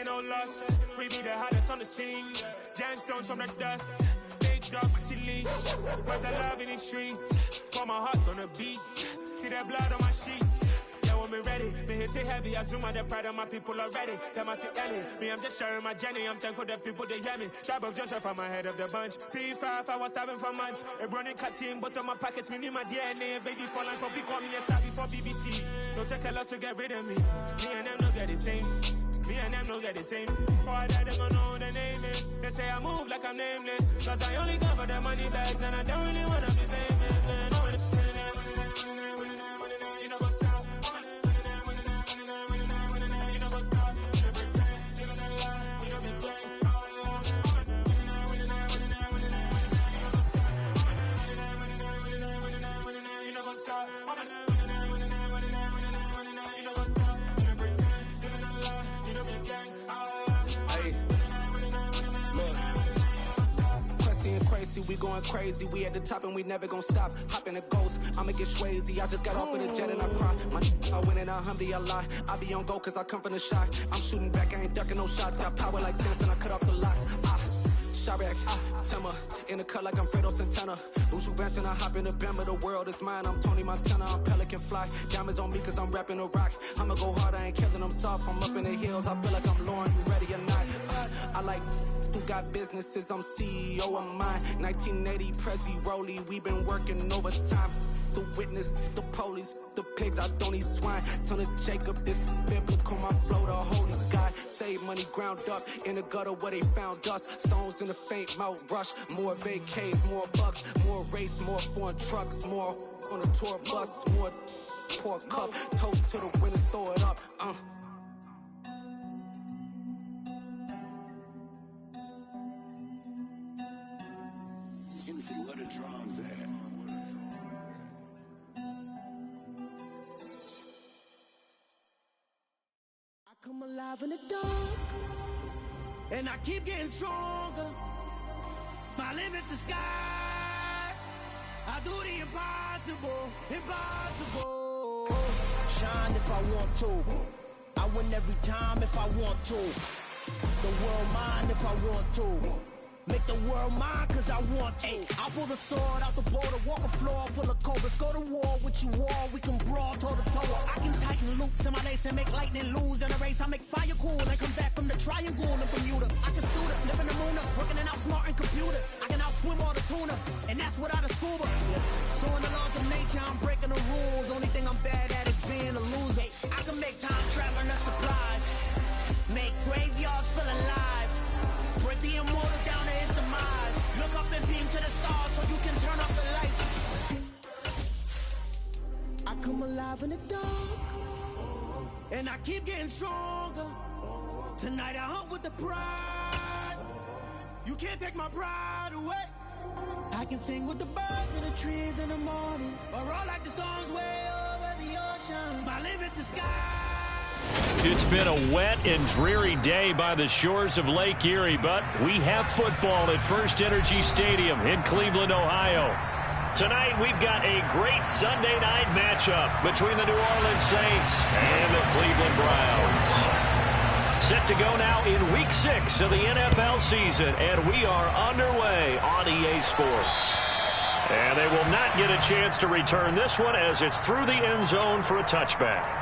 taking no loss. We be the hottest on the scene. Gemstones from the dust. Big dog, leash. Where's the love in the streets? Pour my heart on the beat. See that blood on my sheets. Yeah, when me ready, me hit it heavy. I zoom on the pride of my people already. Them I see Ellie. Me, I'm just sharing my journey. I'm thankful the people they hear me. Tribe of Joseph, I'm ahead of the bunch. P5, I was starving for months. A running cut team, but on my pockets, me need my DNA. Baby for lunch, but we call me a star before BBC. Don't take a lot to get rid of me. Me and them don't get the same. Me and them don't get the same. Boy, that they gonna know who the name is. They say I move like I'm nameless. Cause I only come for the money bags and I don't really wanna be famous, man. You know what's up? You know what's up? You know pretend, you know that lie, you know be gang. You know what's up? We going crazy, we at the top and we never gonna stop. Hop in a ghost, I'ma get Swayze. I just got off with a jet and I cry. I win in a Humvee, I lie. I be on go cause I come from the shot. I'm shooting back, I ain't ducking no shots. Got power like Samson, I cut off the locks. Shabak, Timmer, in the cut like I'm Fredo Santana. Buju Banton, I hop in the Bama, the world is mine. I'm Tony Montana, I'm Pelican Fly. Diamonds on me cause I'm rapping a rock. I'ma go hard, I ain't killing them soft. I'm up in the hills, I feel like I'm Lauren, you ready or not? I like who got businesses, I'm CEO of mine. 1980 Prezi Rolly, we been working overtime. The witness, the police, the pigs, I don't eat swine. Son of Jacob, this biblical, my flow, the holy God. Save money ground up in the gutter where they found us. Stones in the faint mouth rush. More vacays, more bucks, more race, more foreign trucks, more on a tour bus, more pour cup. Toast to the winners, throw it up. Juicy, where the drums at? I come alive in the dark, and I keep getting stronger. My limit's the sky. I do the impossible, impossible. Shine if I want to. I win every time if I want to. The world mine if I want to. Make the world mine cause I want to. I pull the sword out the border, walk a floor full of cobras. Go to war with you all, we can brawl toe to toe. I can tighten loops in my lace and make lightning lose in a race. I make fire cool and come back from the triangle in Bermuda. I can suit it, live in the moon, working and outsmarting computers. I can outswim all the tuna, and that's without a scuba. So in the laws of nature, I'm breaking the rules. Only thing I'm bad at is being a loser. I can make time traveling the supplies, make graveyards feel alive. Break the immortal down to his demise. Look up and beam to the stars so you can turn off the lights. I come alive in the dark, and I keep getting stronger. Tonight I hunt with the pride. You can't take my pride away. I can sing with the birds and the trees in the morning, or roll like the storms way over the ocean. My limit's the sky. It's been a wet and dreary day by the shores of Lake Erie, but we have football at First Energy Stadium in Cleveland, Ohio. Tonight, we've got a great Sunday night matchup between the New Orleans Saints and the Cleveland Browns. Set to go now in Week 6 of the NFL season, and we are underway on EA Sports. And they will not get a chance to return this one as it's through the end zone for a touchback.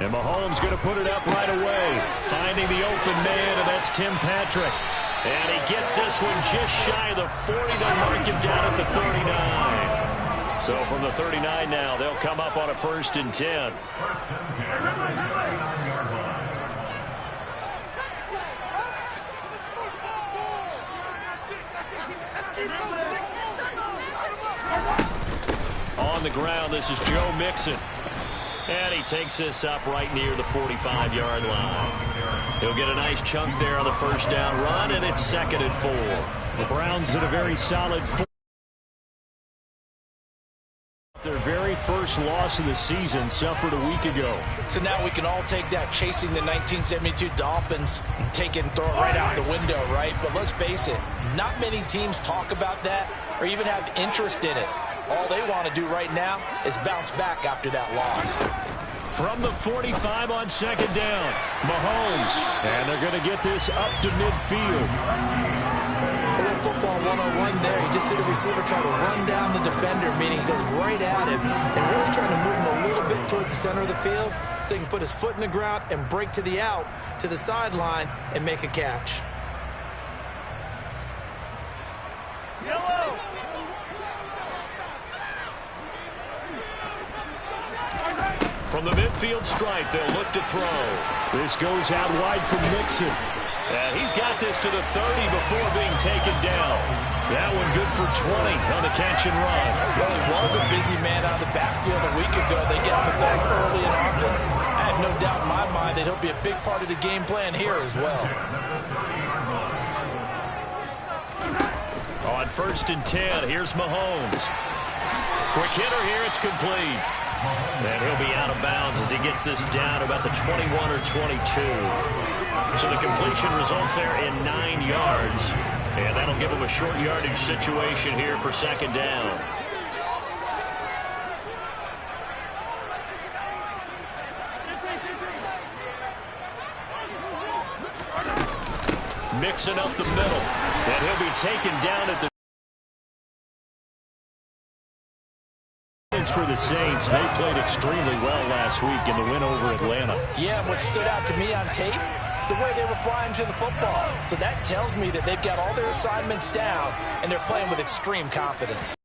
And Mahomes going to put it up right away, finding the open man, and that's Tim Patrick. And he gets this one just shy of the 40. They'll mark him down at the 39. So from the 39 now, they'll come up on a 1st and 10. On the ground, this is Joe Mixon. And he takes this up right near the 45-yard line. He'll get a nice chunk there on the first down run, and it's 2nd and 4. The Browns did a very solid. They're very first loss of the season suffered a week ago. So now we can all take that chasing the 1972 Dolphins and take it and throw it right out the window, right? But let's face it, not many teams talk about that or even have interest in it. All they want to do right now is bounce back after that loss. From the 45 on second down, Mahomes. And they're going to get this up to midfield. A little football 101 there. You just see the receiver try to run down the defender, meaning he goes right at him and really trying to move him a little bit towards the center of the field so he can put his foot in the ground and break to the out, to the sideline, and make a catch. Yellow. From the midfield stripe, they'll look to throw. This goes out wide from Mixon. And he's got this to the 30 before being taken down. That one good for 20 on the catch and run. Well, he was a busy man out of the backfield a week ago. They get him the ball early and often. I have no doubt in my mind that he'll be a big part of the game plan here as well. On 1st and 10, here's Mahomes. Quick hitter here, it's complete. And he'll be out of bounds as he gets this down about the 21 or 22. So the completion results there in 9 yards. And that'll give him a short yardage situation here for second down. Mixing up the middle. And he'll be taken down at the for the Saints. They played extremely well last week in the win over Atlanta. Yeah, what stood out to me on tape, the way they were flying to the football. So that tells me that they've got all their assignments down, and they're playing with extreme confidence.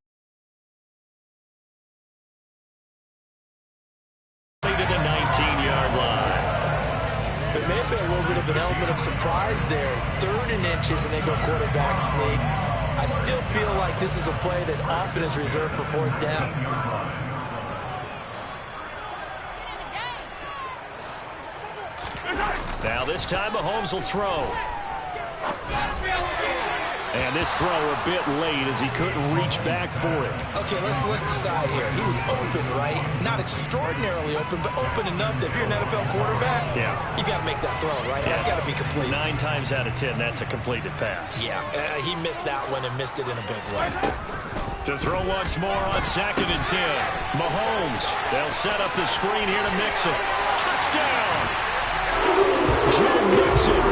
To the 19-yard line. There may have been a little bit of an element of surprise there. 3rd and inches, and they go quarterback sneak. I still feel like this is a play that often is reserved for 4th down. Now this time Mahomes will throw. And this throw a bit late as he couldn't reach back for it. Okay, let's decide here. He was open, right? Not extraordinarily open, but open enough that if you're an NFL quarterback, you got to make that throw, right? Yeah. That's got to be complete. 9 times out of 10, that's a completed pass. Yeah, he missed that one and missed it in a big way. To throw once more on 2nd and 10. Mahomes, they'll set up the screen here to Mixon. Touchdown! Joe Mixon,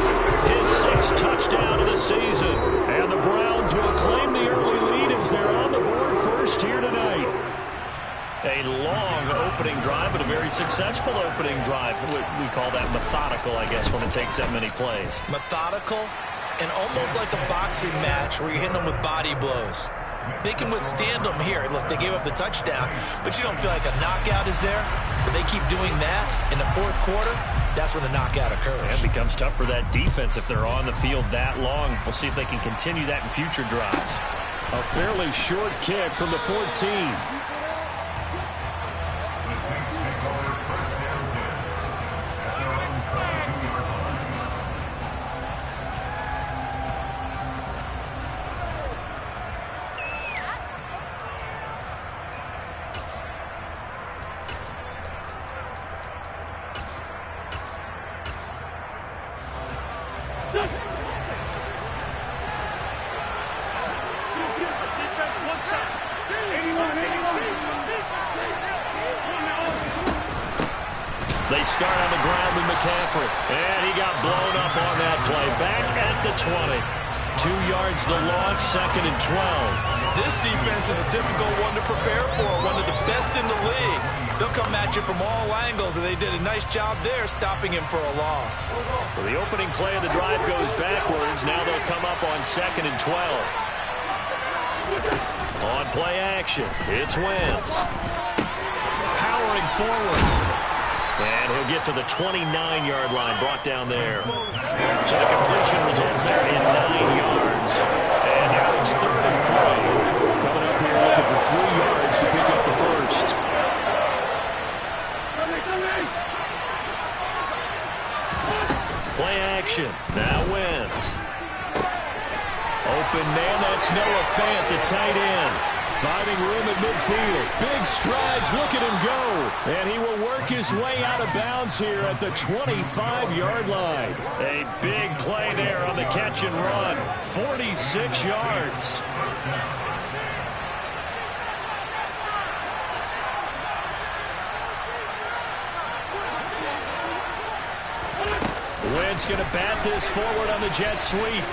his 6th touchdown of the season. And the Browns will claim the early lead as they're on the board first here tonight. A long opening drive, but a very successful opening drive. We call that methodical, I guess, when it takes that many plays. Methodical and almost like a boxing match where you're hitting them with body blows. They can withstand them here. Look, they gave up the touchdown, but you don't feel like a knockout is there. But they keep doing that in the 4th quarter. That's when the knockout occurs. And it becomes tough for that defense if they're on the field that long. We'll see if they can continue that in future drives. A fairly short kick from the 14. They start on the ground with McCaffrey. And he got blown up on that play. Back at the 20. 2 yards the loss, 2nd and 12. This defense is a difficult one to prepare for. One of the best in the league. They'll come at you from all angles, and they did a nice job there stopping him for a loss. So the opening play of the drive goes backwards. Now they'll come up on 2nd and 12. On play action, it's Wentz. Powering forward. And he'll get to the 29-yard line, brought down there. So the completion results there in 9 yards. And now it's 3rd and 3. Coming up here looking for 3 yards to pick up the first. Play action. Now Wentz. Open man, that's Noah Fant, the tight end. Finding room at midfield. Big strides. Look at him go. And he will work his way out of bounds here at the 25-yard line. A big play there on the catch and run. 46 yards. Wentz going to bat this forward on the jet sweep.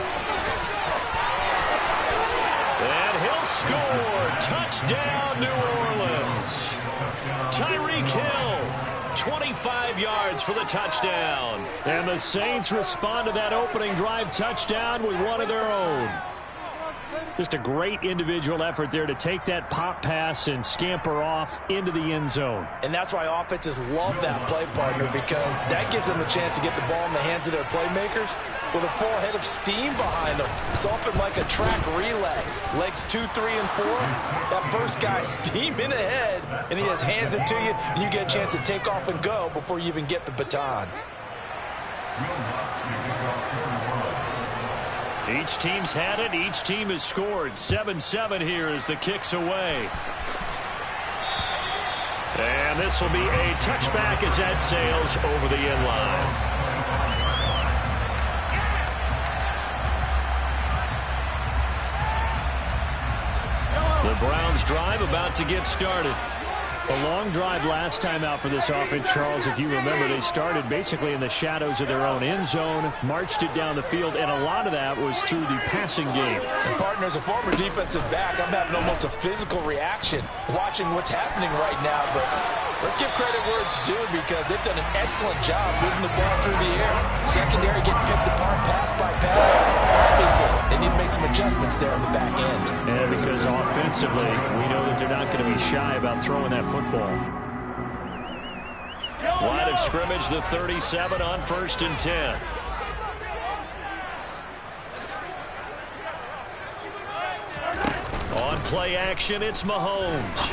And he'll score. Touchdown, New Orleans. Tyreek Hill, 25 yards for the touchdown. And the Saints respond to that opening drive touchdown with one of their own. Just a great individual effort there to take that pop pass and scamper off into the end zone. And that's why offenses love that play, partner, because that gives them a chance to get the ball in the hands of their playmakers with a full head of steam behind them. It's often like a track relay. Legs 2, 3, and 4. That first guy steaming ahead, and he just hands it to you, and you get a chance to take off and go before you even get the baton. Each team's had it. Each team has scored. 7-7 here as the kick's away. And this will be a touchback as that sails over the end line. The Browns drive about to get started. A long drive last time out for this offense, Charles. If you remember, they started basically in the shadows of their own end zone, marched it down the field, and a lot of that was through the passing game. And partner, as a former defensive back, I'm having almost a physical reaction watching what's happening right now. But let's give credit where it's due, because they've done an excellent job moving the ball through the air. Secondary getting picked apart pass by pass. Obviously, they need to make some adjustments there on the back end. And because offensively, we know that they're not going to be shy about throwing that football. Line of scrimmage, the 37 on 1st and 10. On play action, it's Mahomes.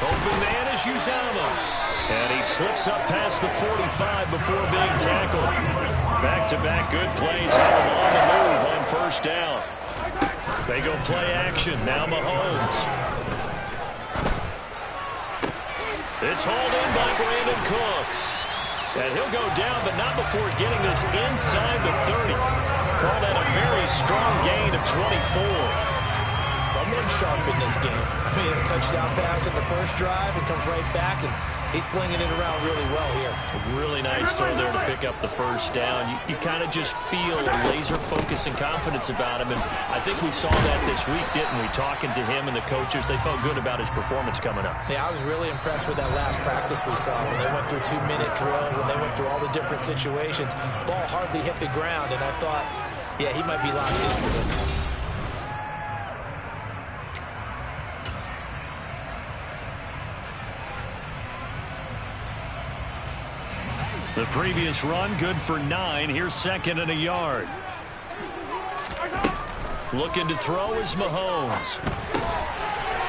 Open man is Uzomah. And he slips up past the 45 before being tackled. Back-to-back good plays have him on the move on 1st down. They go play action. Now Mahomes. It's hauled in by Brandon Cooks. And he'll go down, but not before getting this inside the 30. Call that a very strong gain of 24. Someone sharp in this game. I mean, a touchdown pass in the first drive and comes right back, and he's flinging it around really well here. A really nice throw there to pick up the 1st down. You kind of just feel a laser focus and confidence about him, and I think we saw that this week, didn't we? Talking to him and the coaches, they felt good about his performance coming up. Yeah, I was really impressed with that last practice we saw when they went through 2-minute drills, when they went through all the different situations. Ball hardly hit the ground, and I thought, yeah, he might be locked in for this one. The previous run, good for 9. Here's 2nd and a yard. Looking to throw is Mahomes.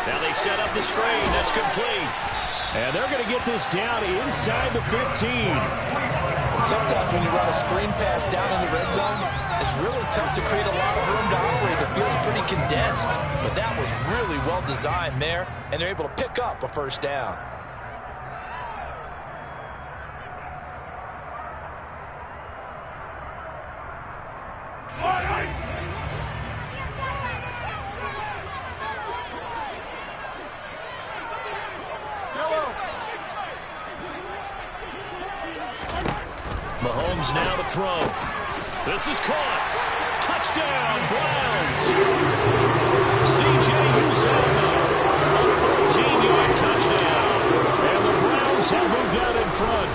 Now they set up the screen. That's complete. And they're going to get this down inside the 15. And sometimes when you run a screen pass down in the red zone, it's really tough to create a lot of room to operate. It feels pretty condensed. But that was really well designed there, and they're able to pick up a 1st down. Mahomes now to throw. This is caught. Touchdown, Browns. C.J. Uzomah, a 13-yard touchdown. And the Browns have moved out in front.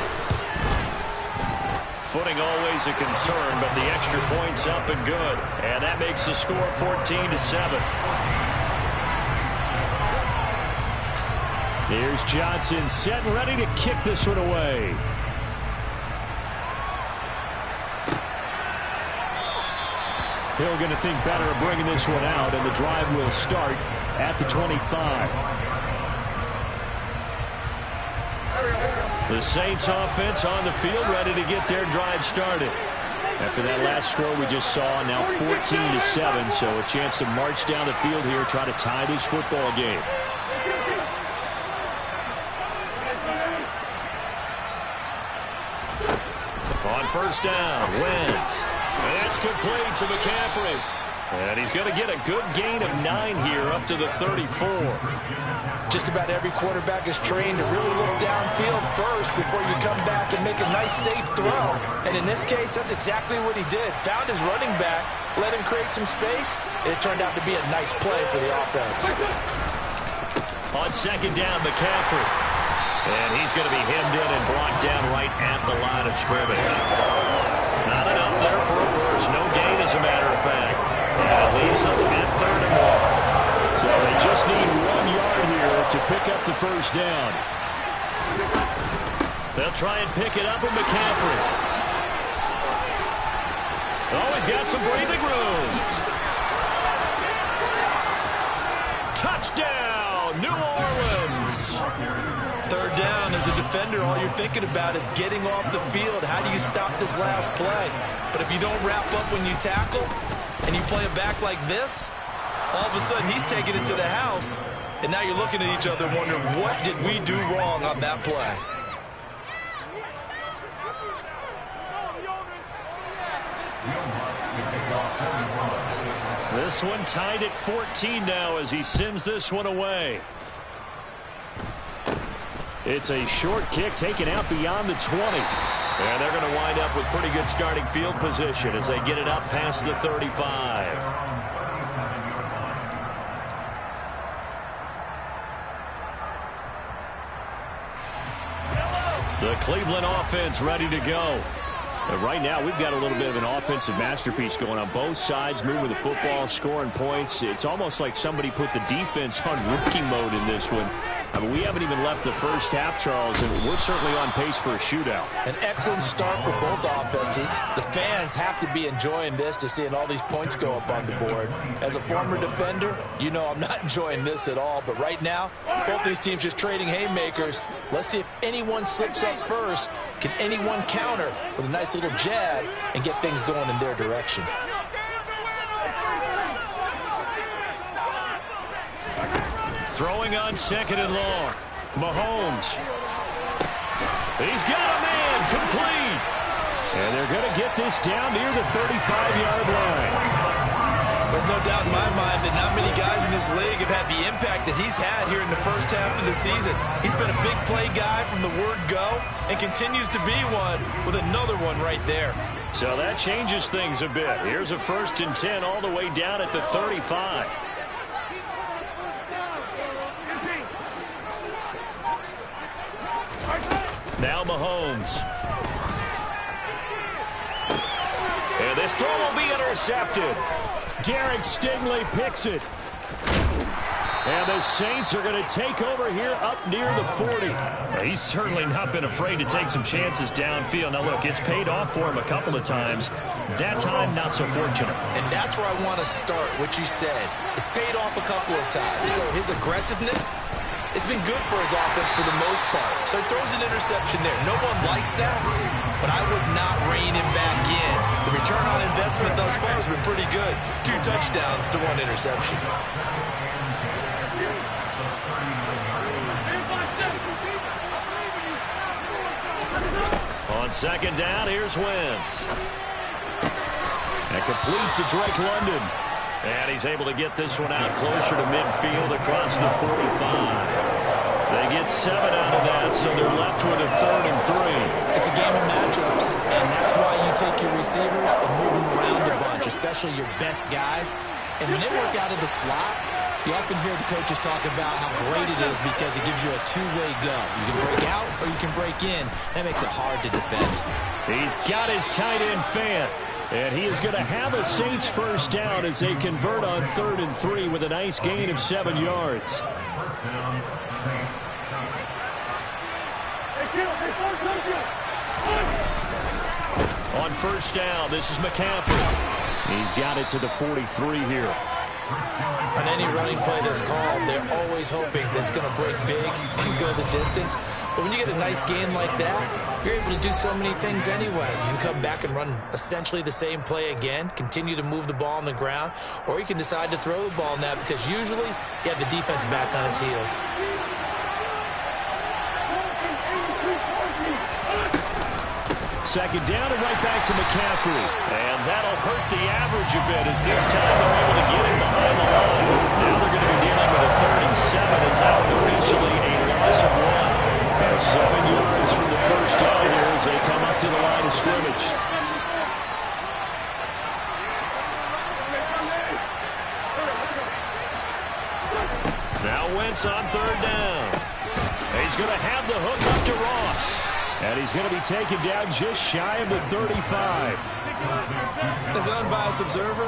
Footing always a concern, but the extra point's up and good. And that makes the score 14-7. Here's Johnson set and ready to kick this one away. Hill going to think better of bringing this one out, and the drive will start at the 25. The Saints offense on the field ready to get their drive started. After that last score we just saw, now 14-7, so a chance to march down the field here, try to tie this football game. On first down, Wentz. And that's complete to McCaffrey. And he's going to get a good gain of 9 here, up to the 34. Just about every quarterback is trained to really look downfield first before you come back and make a nice, safe throw. And in this case, that's exactly what he did. Found his running back, let him create some space, and it turned out to be a nice play for the offense. On second down, McCaffrey. And he's going to be hemmed in and brought down right at the line of scrimmage. Not enough there for a first. No gain, as a matter of fact. And it leaves them at 3rd and 1. So they just need 1 yard here to pick up the first down. They'll try and pick it up with McCaffrey. Oh, he's got some breathing room. Touchdown, New Orleans. 3rd down, as a defender, all you're thinking about is getting off the field. How do you stop this last play? But if you don't wrap up when you tackle and you play it back like this, all of a sudden he's taking it to the house, and now you're looking at each other wondering, what did we do wrong on that play? This one tied at 14 now as he sends this one away. It's a short kick taken out beyond the 20. And they're going to wind up with pretty good starting field position as they get it up past the 35. The Cleveland offense ready to go. And right now, we've got a little bit of an offensive masterpiece going on both sides, moving the football, scoring points. It's almost like somebody put the defense on rookie mode in this one. I mean, we haven't even left the first half, Charles, and we're certainly on pace for a shootout. An excellent start for both offenses. The fans have to be enjoying this, to seeing all these points go up on the board. As a former defender, you know I'm not enjoying this at all. But right now, both these teams just trading haymakers. Let's see if anyone slips up first. Can anyone counter with a nice little jab and get things going in their direction? Throwing on 2nd and long. Mahomes. He's got a man complete. And they're going to get this down near the 35-yard line. There's no doubt in my mind that not many guys in this league have had the impact that he's had here in the first half of the season. He's been a big play guy from the word go and continues to be one with another one right there. So that changes things a bit. Here's a 1st and 10 all the way down at the 35. Now Mahomes. And this throw will be intercepted. Derek Stingley picks it. And the Saints are going to take over here up near the 40. He's certainly not been afraid to take some chances downfield. Now, look, it's paid off for him a couple of times. That time, not so fortunate. And that's where I want to start, what you said. It's paid off a couple of times. So his aggressiveness, it's been good for his offense for the most part. So he throws an interception there. No one likes that, but I would not rein him back in. The return on investment thus far has been pretty good. 2 touchdowns to 1 interception. On 2nd down, here's Wentz. And complete to Drake London. And he's able to get this one out closer to midfield across the 45. They get 7 out of that, so they're left with a 3rd and 3. It's a game of matchups, and that's why you take your receivers and move them around a bunch, especially your best guys. And when they work out of the slot, you often hear the coaches talk about how great it is because it gives you a two-way go. You can break out or you can break in. That makes it hard to defend. He's got his tight end Fant. And he is going to have a Saints first down as they convert on 3rd and 3 with a nice gain of 7 yards. On first down, this is McCaffrey. He's got it to the 43 here. On any running play that's called, they're always hoping that it's going to break big and go the distance. But when you get a nice gain like that, you're able to do so many things anyway. You can come back and run essentially the same play again, continue to move the ball on the ground, or you can decide to throw the ball now because usually you have the defense back on its heels. Second down and right back to McCaffrey. And that'll hurt the average a bit as this time they're able to get him behind the line. Now they're going to be dealing with a 3rd and 7 as that one officially a loss of 1. 7 yards from the first down here as they come up to the line of scrimmage. Now Wentz on 3rd down. He's going to have the hook up to Ross. And he's going to be taken down just shy of the 35. As an unbiased observer,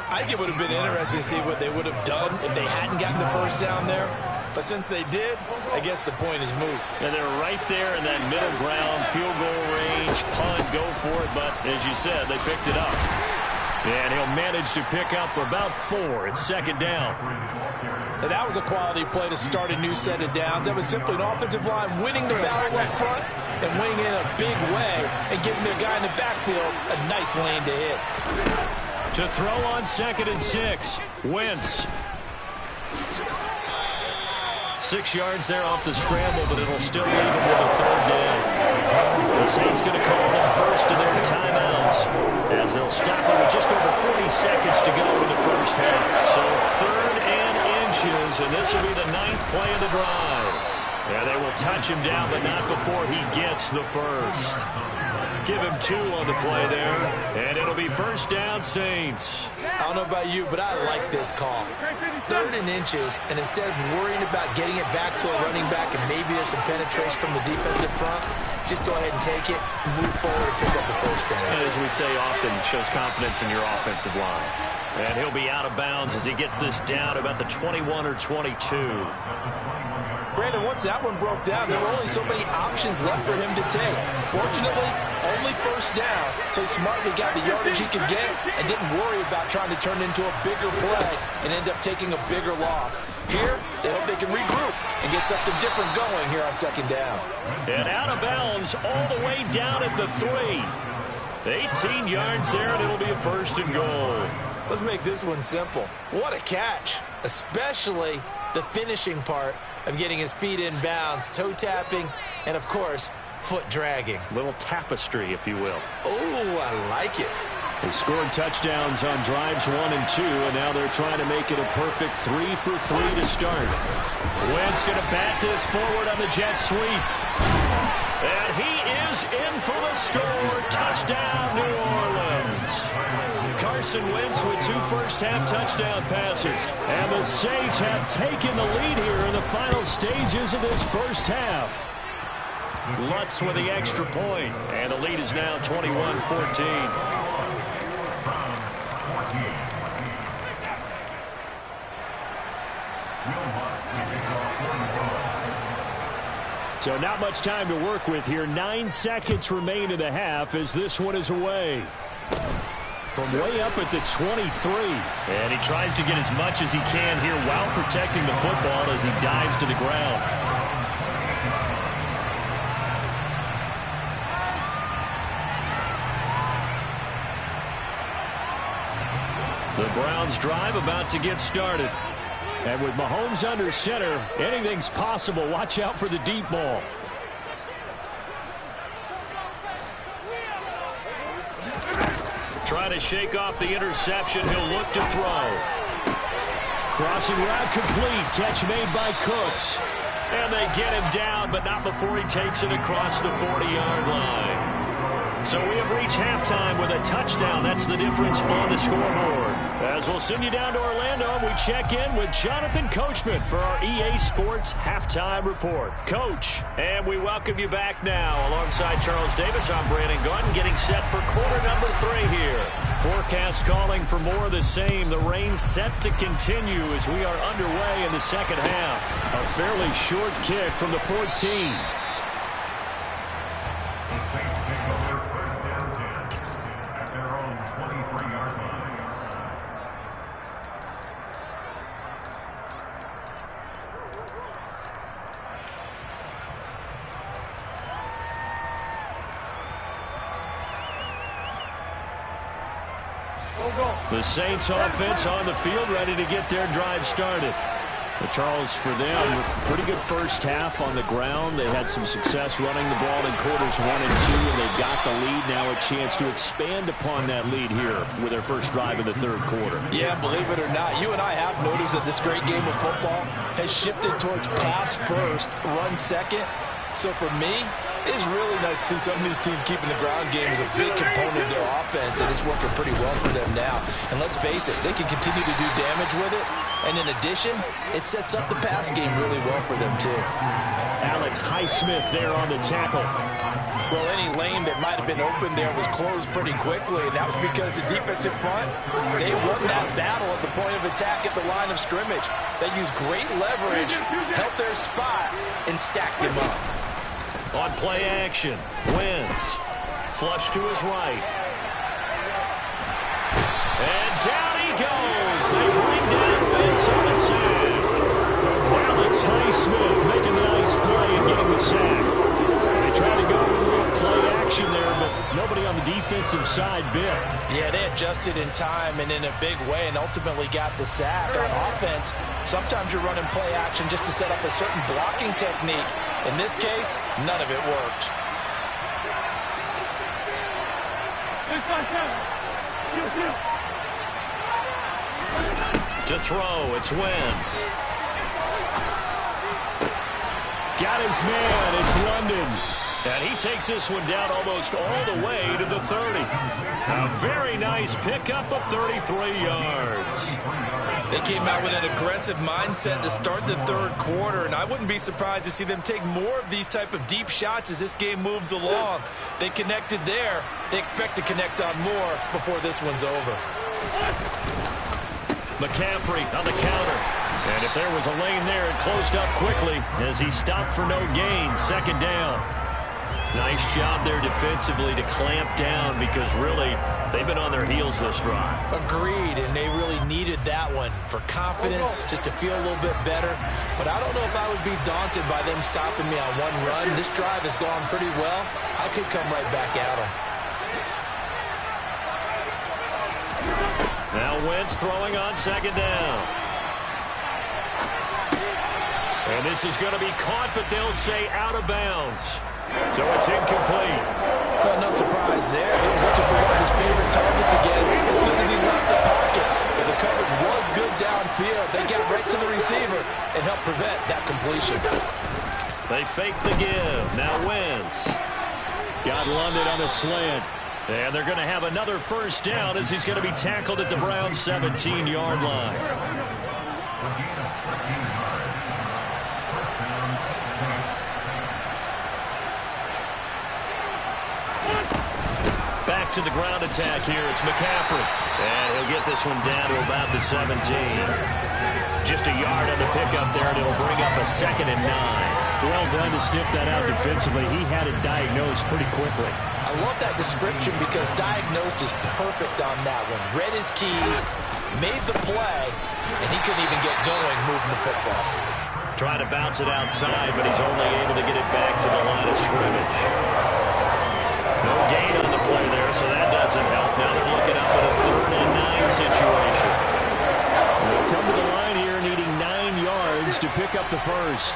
I think it would have been interesting to see what they would have done if they hadn't gotten the first down there. But since they did, I guess the point is moot. And they're right there in that middle ground, field goal range, punt, go for it. But as you said, they picked it up. And he'll manage to pick up about 4 at 2nd down. And that was a quality play to start a new set of downs. That was simply an offensive line winning the battle up front and winning in a big way and giving their guy in the backfield a nice lane to hit. To throw on 2nd and 6, Wentz. 6 yards there off the scramble, but it'll still leave him with a 3rd down. The Saints going to call the first of their timeouts as they'll stop it with just over 40 seconds to go in the first half. So 3rd and inches, and this will be the 9th play of the drive. And they will touch him down, but not before he gets the first. Give him 2 on the play there, and it'll be first down, Saints. I don't know about you, but I like this call. 3rd and inches, and instead of worrying about getting it back to a running back and maybe there's some penetration from the defensive front, just go ahead and take it, move forward, and pick up the first down. And as we say often, shows confidence in your offensive line. And he'll be out of bounds as he gets this down about the 21 or 22. Brandon, once that one broke down, there were only so many options left for him to take. Fortunately, only first down, so he smartly got the yardage he could get and didn't worry about trying to turn it into a bigger play and end up taking a bigger loss. Here, they hope they can regroup and get something different going here on 2nd down. And out of bounds all the way down at the 3. 18 yards there, and it'll be a 1st and goal. Let's make this one simple. What a catch, especially the finishing part of getting his feet in bounds, toe tapping, and of course, foot dragging. Little tapestry, if you will. Oh, I like it. They scored touchdowns on drives 1 and 2, and now they're trying to make it a perfect 3 for 3 to start. Wentz going to bat this forward on the jet sweep. And he is in for the score. Touchdown, New Orleans. Carson Wentz with 2 first-half touchdown passes. And the Saints have taken the lead here in the final stages of this first half. Lutz with the extra point, and the lead is now 21-14. So not much time to work with here. 9 seconds remain in the half as this one is away. From way up at the 23. And he tries to get as much as he can here while protecting the football as he dives to the ground. The Browns drive about to get started. And with Mahomes under center, anything's possible. Watch out for the deep ball. Trying to shake off the interception. He'll look to throw. Crossing route complete. Catch made by Cooks. And they get him down, but not before he takes it across the 40-yard line. So we have reached halftime with a touchdown. That's the difference on the scoreboard. As we'll send you down to Orlando, we check in with Jonathan Coachman for our EA Sports Halftime Report. Coach, and we welcome you back now. Alongside Charles Davis, I'm Brandon Gaudin, getting set for quarter number 3 here. Forecast calling for more of the same. The rain set to continue as we are underway in the second half. A fairly short kick from the 14. The Saints offense on the field, ready to get their drive started. But Charles, for them, pretty good first half on the ground. They had some success running the ball in quarters 1 and 2, and they've got the lead now, a chance to expand upon that lead here with their first drive in the third quarter. Yeah, believe it or not, you and I have noticed that this great game of football has shifted towards pass first, run second. So for me, it's really nice to see some of these teams keeping the ground game as a big component of their offense, and it's working pretty well for them now. And let's face it, they can continue to do damage with it. And in addition, it sets up the pass game really well for them, too. Alex Highsmith there on the tackle. Well, any lane that might have been open there was closed pretty quickly, and that was because the defensive front, they won that battle at the point of attack at the line of scrimmage. They used great leverage, helped their spot, and stacked him up. On play action, Wentz. Flush to his right. And down he goes. They bring down Wentz on a sack. Alex Highsmith making a nice play and getting the sack. They try to go with play action there, but nobody on the defensive side bit. Yeah, they adjusted in time and in a big way and ultimately got the sack. On offense, sometimes you're running play action just to set up a certain blocking technique. In this case, none of it worked. To throw, it's Wentz. Got his man, it's London. And he takes this one down almost all the way to the 30. A very nice pickup of 33 yards. They came out with an aggressive mindset to start the third quarter, and I wouldn't be surprised to see them take more of these type of deep shots as this game moves along. They connected there. They expect to connect on more before this one's over. McCaffrey on the counter. And if there was a lane there, it closed up quickly as he stopped for no gain. Second down. Nice job there defensively to clamp down because really they've been on their heels this drive. Agreed, and they really needed that one for confidence, just to feel a little bit better. But I don't know if I would be daunted by them stopping me on one run. This drive has gone pretty well. I could come right back at them. Now Wentz throwing on second down. And this is going to be caught, but they'll say out of bounds. So it's incomplete. Well, no surprise there. He was looking for one of his favorite targets again as soon as he left the pocket. But the coverage was good downfield. They got right to the receiver and helped prevent that completion. They fake the give. Now Wentz. Got London on the slant. And they're going to have another first down as he's going to be tackled at the Browns' 17-yard line. Back to the ground attack here. It's McCaffrey. And he'll get this one down to about the 17. Just a yard on the pickup there, and it'll bring up a 2nd and 9. Well done to sniff that out defensively. He had it diagnosed pretty quickly. I love that description because diagnosed is perfect on that one. Read his keys, made the play, and he couldn't even get going moving the football. Trying to bounce it outside, but he's only able to get it back to the line of scrimmage. No gain on the play there, so that doesn't help. Now they're looking up at a 3rd and 9 situation. They'll come to the line here needing 9 yards to pick up the first.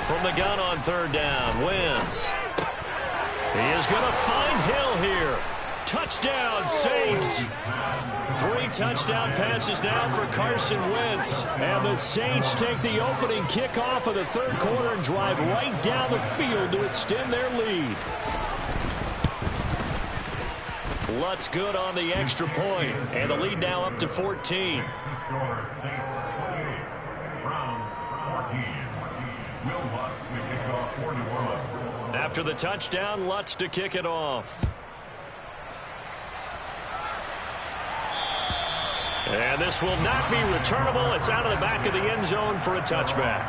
From the gun on 3rd down, Wentz. He is going to find Hill here. Touchdown, Saints. 3 touchdown passes now for Carson Wentz. And the Saints take the opening kickoff of the third quarter and drive right down the field to extend their lead. Lutz good on the extra point, and the lead now up to 14. After the touchdown, Lutz to kick it off. And this will not be returnable. It's out of the back of the end zone for a touchback.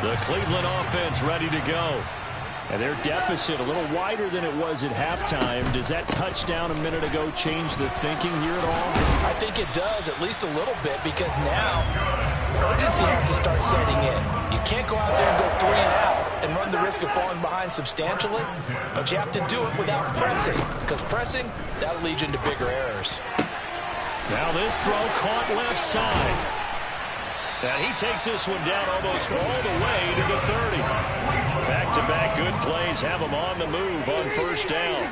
The Cleveland offense ready to go. And their deficit a little wider than it was at halftime. Does that touchdown a minute ago change the thinking here at all? I think it does, at least a little bit, because now urgency has to start setting in. You can't go out there and go 3 and out and run the risk of falling behind substantially, but you have to do it without pressing, because pressing, that'll lead you into bigger errors. Now this throw caught left side. And he takes this one down almost all the way to the 30. Back-to-back good plays have him on the move on first down.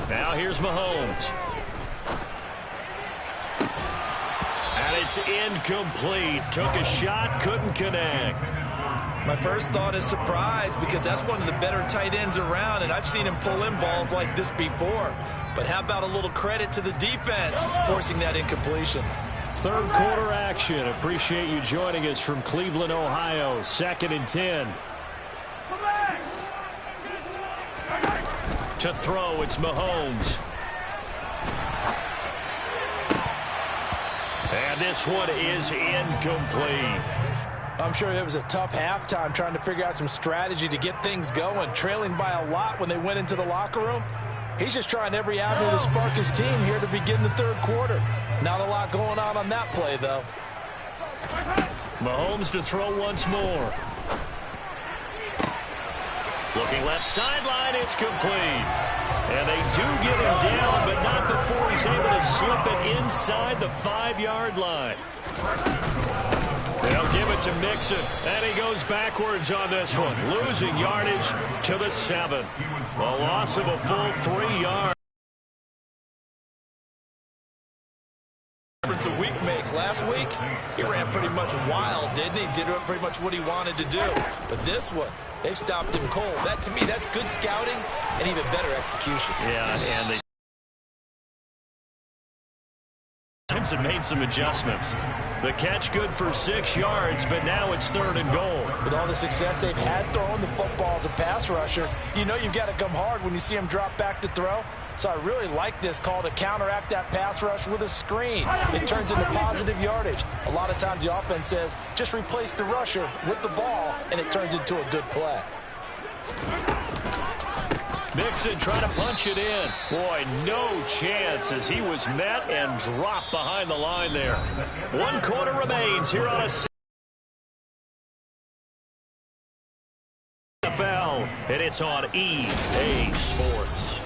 Now here's Mahomes. And it's incomplete. Took a shot, couldn't connect. My first thought is surprise, because that's one of the better tight ends around, and I've seen him pull in balls like this before. But how about a little credit to the defense forcing that incompletion? Third quarter action. Appreciate you joining us from Cleveland, Ohio. 2nd and 10. To throw, it's Mahomes. And this one is incomplete. I'm sure it was a tough halftime trying to figure out some strategy to get things going, trailing by a lot when they went into the locker room. He's just trying every avenue to spark his team here to begin the third quarter. Not a lot going on that play, though. Mahomes to throw once more. Looking left sideline, it's complete. And they do get him down, but not before he's able to slip it inside the 5-yard line. They'll give it to Mixon, and he goes backwards on this one, losing yardage to the 7. A loss of a full 3 yards. Difference a week makes. Last week, he ran pretty much wild, didn't he? Did pretty much what he wanted to do. But this one, they stopped him cold. That, to me, that's good scouting and even better execution. Yeah, and they and made some adjustments. The catch good for 6 yards, but now it's 3rd and goal. With all the success they've had throwing the football as a pass rusher, you know you've got to come hard when you see him drop back to throw. So I really like this call to counteract that pass rush with a screen. It turns into positive yardage. A lot of times the offense says, just replace the rusher with the ball, and it turns into a good play. Mixon trying to punch it in. Boy, no chance as he was met and dropped behind the line there. 1 quarter remains here on a NFL, and it's on EA Sports.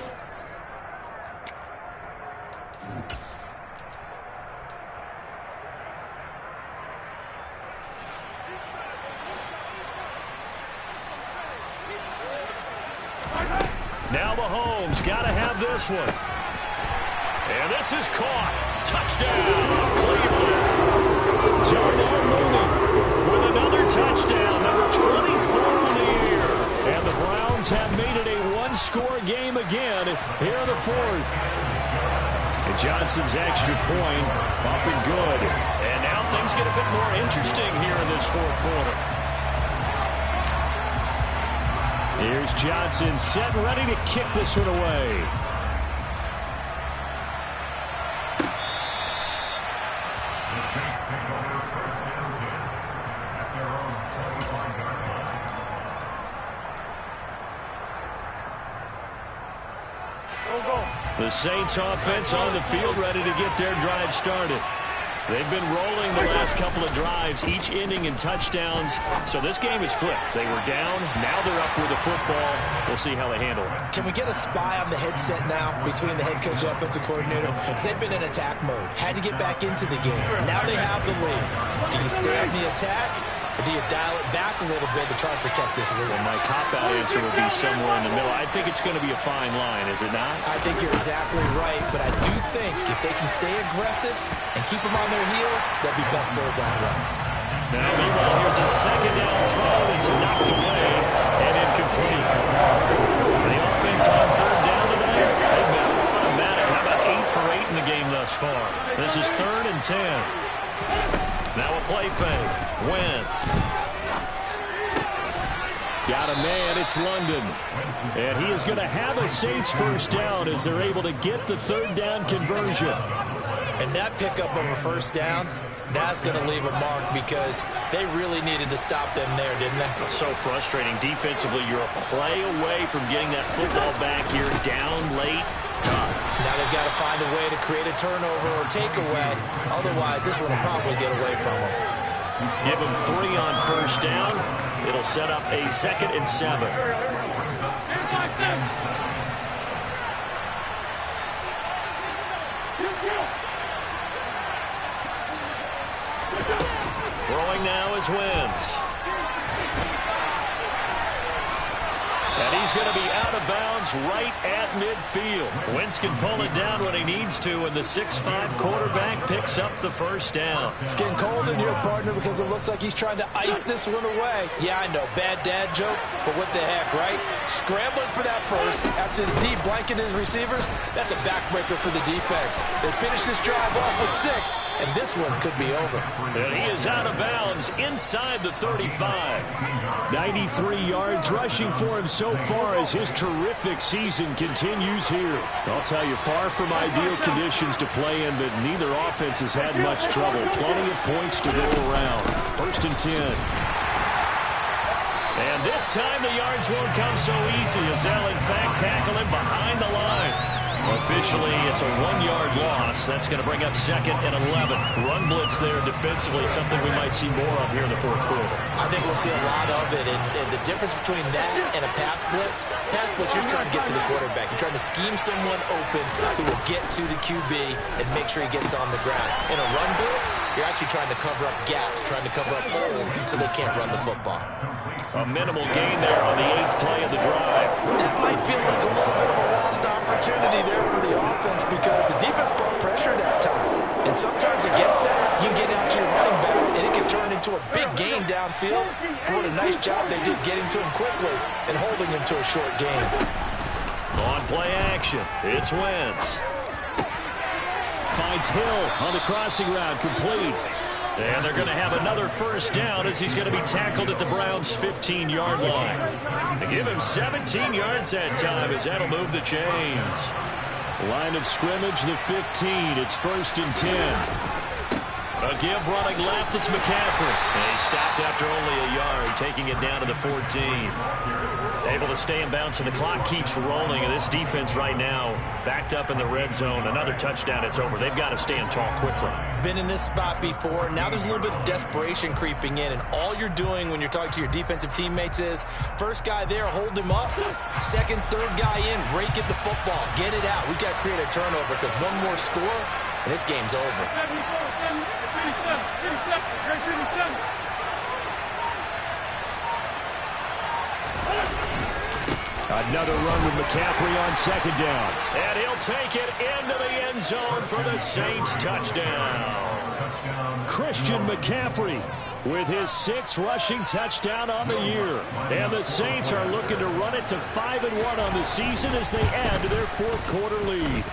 Now Mahomes got to have this one. And this is caught. Touchdown, Cleveland. Darnell Mooney with another touchdown, number 24 on the year. And the Browns have made it a 1-score game again here in the 4th. And Johnson's extra point up and good. And now things get a bit more interesting here in this 4th quarter. Here's Johnson set and ready to kick this one away. The Saints offense on the field ready to get their drive started. They've been rolling the last couple of drives, each ending in touchdowns. So this game is flipped. They were down. Now they're up with the football. We'll see how they handle it. Can we get a spy on the headset now between the head coach and offensive coordinator? Because they've been in attack mode. Had to get back into the game. Now they have the lead. Do you stay on the attack? Or do you dial it back a little bit to try and protect this lead? Well, my cop-out answer would be somewhere in the middle. I think it's going to be a fine line, is it not? I think you're exactly right, but I do think if they can stay aggressive and keep them on their heels, they'll be best served that way. Now, meanwhile, here's a 2nd down throw. It's knocked away and incomplete. The offense on 3rd down tonight, they've been automatic. How about 8 for 8 in the game thus far? This is 3rd and 10. Now a play fake. Wentz. Got a man, it's London. And he is going to have a Saints first down as they're able to get the third down conversion. And that pickup of a first down, that's going to leave a mark because they really needed to stop them there, didn't they? So frustrating. Defensively, you're a play away from getting that football back here, down late, tough. Now they've got to find a way to create a turnover or takeaway. Otherwise, this one will probably get away from them. Give them 3 on first down. It'll set up a 2nd and 7. Throwing now is Wentz. And he's going to be out of bounds right at midfield. Wentz can pull it down when he needs to, and the 6'5" quarterback picks up the first down. It's getting cold in here, partner, because it looks like he's trying to ice this one away. Yeah, I know, bad dad joke, but what the heck, right? Scrambling for that first after the deep blanket his receivers, that's a backbreaker for the defense. They finish this drive off with 6, and this one could be over. And he is out of bounds inside the 35. 93 yards rushing for him so far as his terrific season continues here. I'll tell you, far from ideal conditions to play in, but neither offense has had much trouble. Plenty of points to go around. 1st and 10. And this time the yards won't come so easy as they'll in fact tackle him behind the line. Officially, it's a 1-yard loss. That's going to bring up 2nd and 11. Run blitz there defensively, something we might see more of here in the 4th quarter. I think we'll see a lot of it, and the difference between that and a pass blitz, you're trying to get to the quarterback. You're trying to scheme someone open who will get to the QB and make sure he gets on the ground. In a run blitz, you're actually trying to cover up gaps, trying to cover up holes so they can't run the football. A minimal gain there on the 8th play of the drive. That might feel like a little bit of a lost opportunity there for the offense because the defense brought pressure that time. And sometimes against that, you get out to your running back, and it can turn into a big gain downfield. What a nice job they did getting to him quickly and holding him to a short gain. On play action, it's Wentz. Finds Hill on the crossing route, complete. And they're going to have another first down as he's going to be tackled at the Browns' 15-yard line. They give him 17 yards that time as that'll move the chains. Line of scrimmage, the 15. It's 1st and 10. A give running left, it's McCaffrey. And he stopped after only a yard, taking it down to the 14. Able to stay in bounds, and the clock keeps rolling. And this defense right now backed up in the red zone. Another touchdown, it's over. They've got to stand tall quickly. Been in this spot before. Now there's a little bit of desperation creeping in, and all you're doing when you're talking to your defensive teammates is first guy there, hold him up. Second, third guy in, rake at the football. Get it out. We've got to create a turnover because one more score, and this game's over. Another run with McCaffrey on 2nd down. And he'll take it into the end zone for the Saints touchdown. Christian McCaffrey with his 6th rushing touchdown on the year. And the Saints are looking to run it to 5-1 on the season as they add to their 4th quarter lead.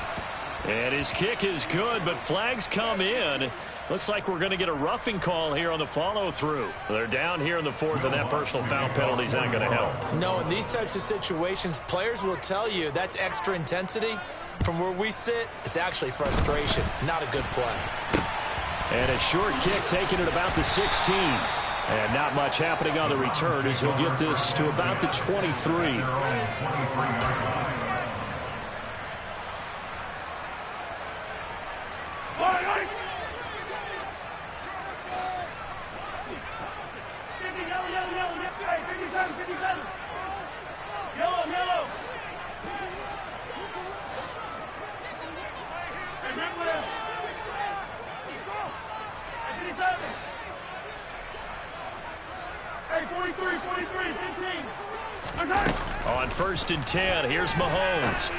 And his kick is good, but flags come in. Looks like we're going to get a roughing call here on the follow-through. They're down here in the 4th, and that personal foul penalty is not going to help. No, in these types of situations, players will tell you that's extra intensity. From where we sit, it's actually frustration, not a good play. And a short kick taken at about the 16. And not much happening on the return as he'll get this to about the 23. On 1st and 10, here's Mahomes.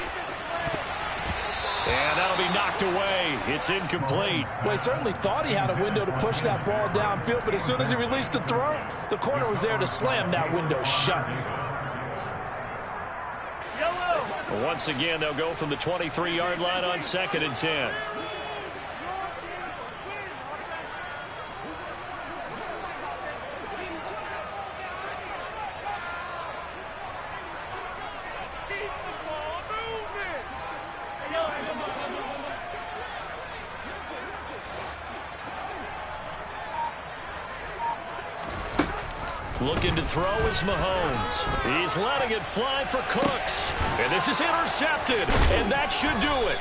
And that'll be knocked away. It's incomplete. Well, he certainly thought he had a window to push that ball downfield, but as soon as he released the throw, the corner was there to slam that window shut. Once again, they'll go from the 23-yard line on 2nd and 10. Looking to throw is Mahomes. He's letting it fly for Cooks. And this is intercepted. And that should do it.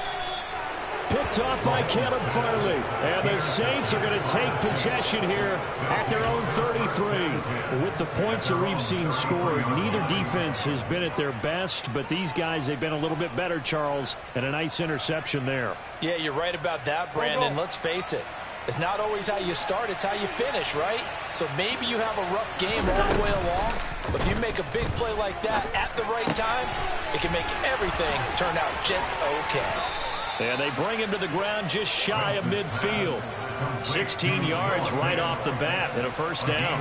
Picked off by Caleb Farley. And the Saints are going to take possession here at their own 33. With the points that we've seen scored, neither defense has been at their best, but these guys, they've been a little bit better, Charles, and a nice interception there. Yeah, you're right about that, Brandon. Let's face it. It's not always how you start, it's how you finish, right? So maybe you have a rough game all the way along, but if you make a big play like that at the right time, it can make everything turn out just okay. And they bring him to the ground just shy of midfield. 16 yards right off the bat and a first down.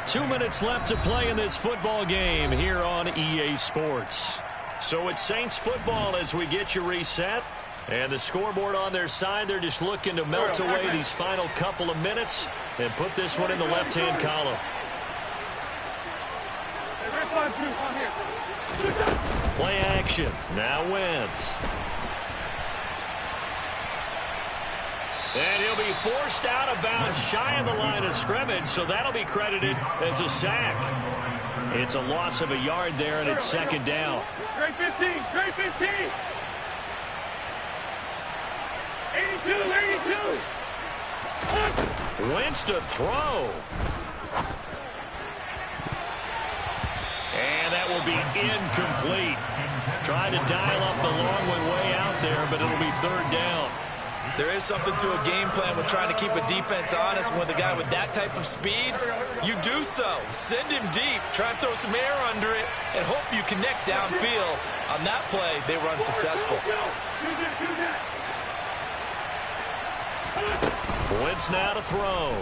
2 minutes left to play in this football game here on EA Sports. So it's Saints football as we get you reset. And the scoreboard on their side, they're just looking to melt away these final couple of minutes and put this one in the left-hand column. Play action. Now Wentz. And he'll be forced out of bounds shy of the line of scrimmage, so that'll be credited as a sack. It's a loss of a yard there, and it's second down. Great 15, great 15. 82, 82. Wentz to throw. And that will be incomplete. Trying to dial up the long one way out there, but it'll be third down. There is something to a game plan with trying to keep a defense honest. With a guy with that type of speed, you do so. Send him deep, try and throw some air under it, and hope you connect downfield. On that play, they were unsuccessful. Wentz now to throw.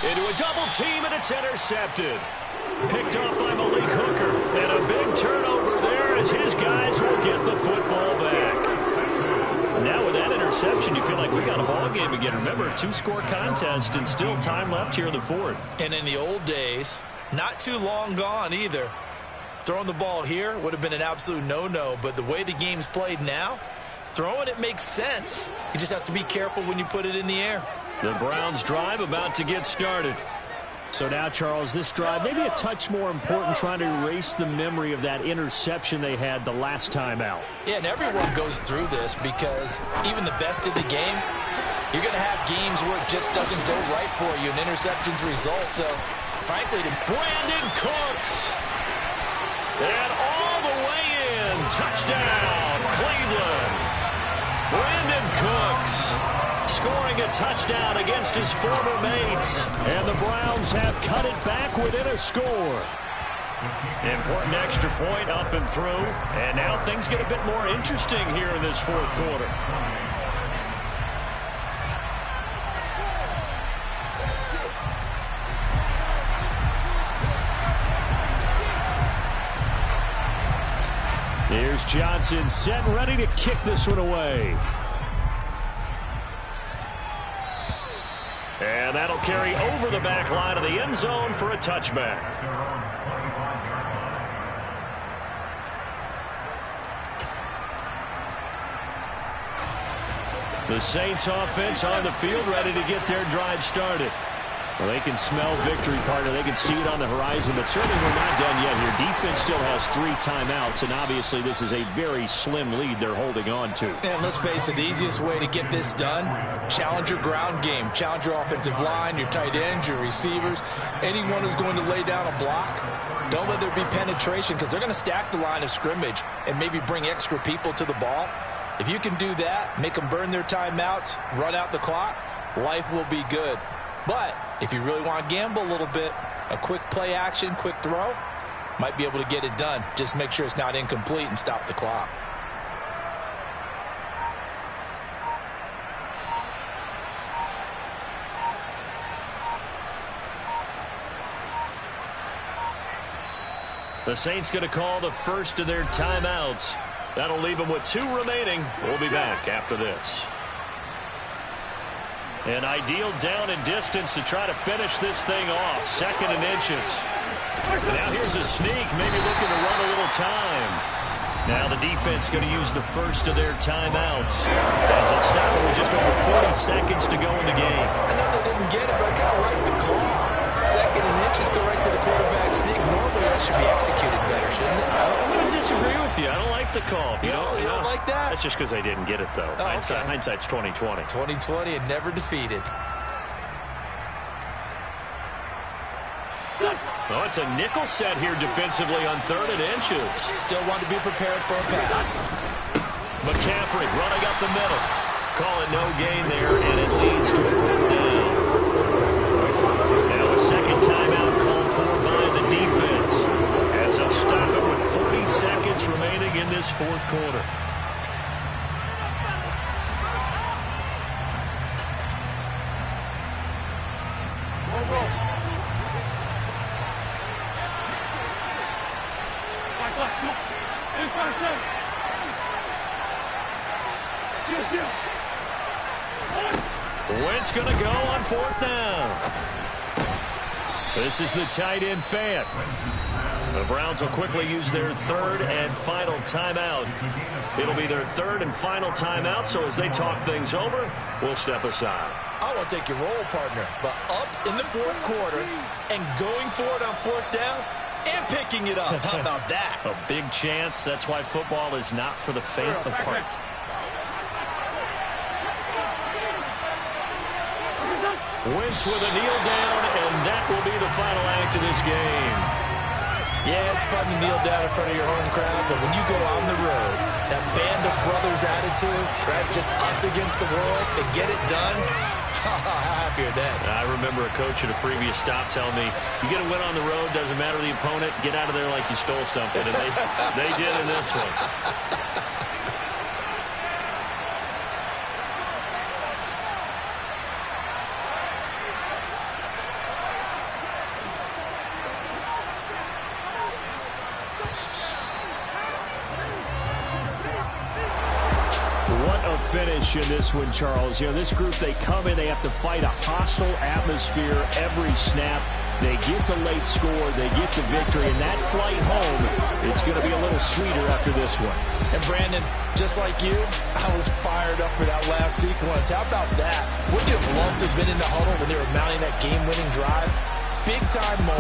Into a double team, and it's intercepted. Picked off by Malik Hooker. And a big turnover there as his guys will get the football back. Now with that interception, you feel like we got a ball game again. Remember, 2-score contest and still time left here in the fourth. And in the old days, not too long gone either. Throwing the ball here would have been an absolute no-no, but the way the game's played now, throwing it makes sense. You just have to be careful when you put it in the air. The Browns drive about to get started. So now, Charles, this drive maybe a touch more important, trying to erase the memory of that interception they had the last time out. Yeah, and everyone goes through this because even the best of the game, you're going to have games where it just doesn't go right for you, and interceptions result. So, frankly, to Brandon Cooks. And all the way in. Touchdown, Cleveland. Brandon Cooks scoring a touchdown against his former mates. And the Browns have cut it back within a score. Important extra point up and through. And now things get a bit more interesting here in this fourth quarter. Here's Johnson set and ready to kick this one away. And that'll carry over the back line of the end zone for a touchback. The Saints offense on the field ready to get their drive started. Well, they can smell victory, partner. They can see it on the horizon, but certainly we're not done yet here. Defense still has 3 timeouts, and obviously this is a very slim lead they're holding on to. And let's face it, the easiest way to get this done, challenge your ground game. Challenge your offensive line, your tight ends, your receivers, anyone who's going to lay down a block. Don't let there be penetration because they're going to stack the line of scrimmage and maybe bring extra people to the ball. If you can do that, make them burn their timeouts, run out the clock, life will be good. But if you really want to gamble a little bit, a quick play action, quick throw, might be able to get it done. Just make sure it's not incomplete and stop the clock. The Saints going to call the first of their timeouts. That'll leave them with 2 remaining. We'll be back after this. An ideal down and distance to try to finish this thing off. 2nd and inches. And now here's a sneak, maybe looking to run a little time. Now the defense going to use the first of their timeouts as they'll stop it with just over 40 seconds to go in the game. I know they didn't get it, but I kind of like the call. 2nd and inches go right to the quarterback sneak. Normally that should be executed better, shouldn't it? I'm going to disagree with you. I don't like the call. You don't like that? That's just because I didn't get it, though. Oh, okay. Hindsight's 20/20. 20/20 and never defeated. Oh, it's a nickel set here defensively on 3rd and inches. Still want to be prepared for a pass. McCaffrey running up the middle. Calling no gain there, and it leads to a 4th down. Now a second timeout called for by the defense as they'll stop it with 40 seconds remaining in this 4th quarter. Wentz going to go on 4th down. This is the tight end Fant. The Browns will quickly use their 3rd and final timeout. It'll be their 3rd and final timeout, so as they talk things over, we'll step aside. I want to take your role, partner, but up in the 4th quarter and going for it on 4th down and picking it up. How about that? A big chance. That's why football is not for the faint of heart. Wentz with a kneel down, and that will be the final act of this game. Yeah, it's fun to kneel down in front of your home crowd, but when you go on the road, that band of brothers attitude, right, just us against the world, and get it done, how happy are they? I remember a coach at a previous stop telling me, you get a win on the road, doesn't matter the opponent, get out of there like you stole something, and they did in this one. Finish in this one, Charles. You know, this group, they come in, they have to fight a hostile atmosphere every snap. They get the late score, they get the victory, and that flight home, it's going to be a little sweeter after this one. And Brandon, just like you, I was fired up for that last sequence. How about that? Wouldn't you have loved to have been in the huddle when they were mounting that game-winning drive? Big-time moment.